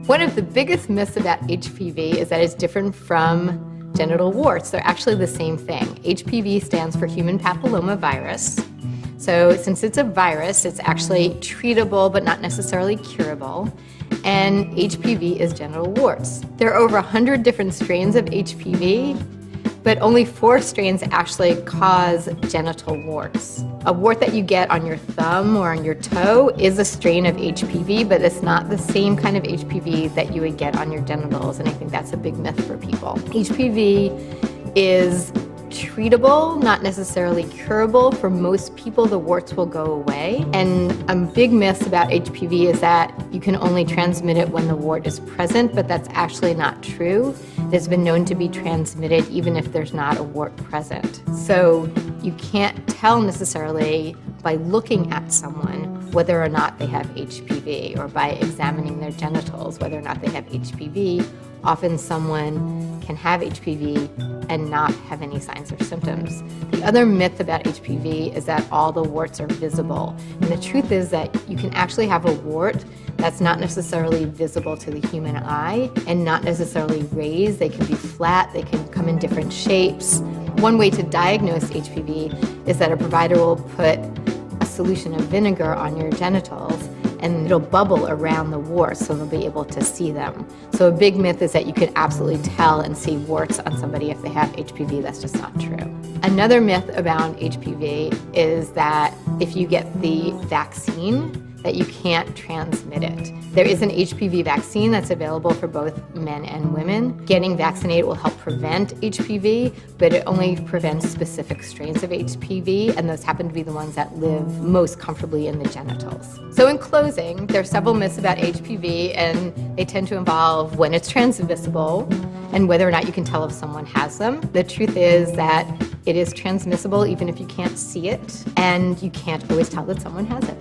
One of the biggest myths about HPV is that it's different from genital warts. They're actually the same thing. HPV stands for human papillomavirus. So since it's a virus, it's actually treatable but not necessarily curable. And HPV is genital warts. There are over 100 different strains of HPV, but only 4 strains actually cause genital warts. A wart that you get on your thumb or on your toe is a strain of HPV, but it's not the same kind of HPV that you would get on your genitals, and I think that's a big myth for people. HPV is treatable, not necessarily curable. For most people, the warts will go away. And a big myth about HPV is that you can only transmit it when the wart is present, but that's actually not true. It has been known to be transmitted even if there's not a wart present. So you can't tell necessarily by looking at someone whether or not they have HPV, or by examining their genitals whether or not they have HPV. Often someone can have HPV and not have any signs or symptoms. The other myth about HPV is that all the warts are visible. And the truth is that you can actually have a wart that's not necessarily visible to the human eye and not necessarily raised. They can be flat, they can come in different shapes. One way to diagnose HPV is that a provider will put a solution of vinegar on your genitals and it'll bubble around the warts so they'll be able to see them. So a big myth is that you can absolutely tell and see warts on somebody if they have HPV. That's just not true. Another myth about HPV is that if you get the vaccine, that you can't transmit it. There is an HPV vaccine that's available for both men and women. Getting vaccinated will help prevent HPV, but it only prevents specific strains of HPV, and those happen to be the ones that live most comfortably in the genitals. So in closing, there are several myths about HPV, and they tend to involve when it's transmissible and whether or not you can tell if someone has them. The truth is that it is transmissible even if you can't see it, and you can't always tell that someone has it.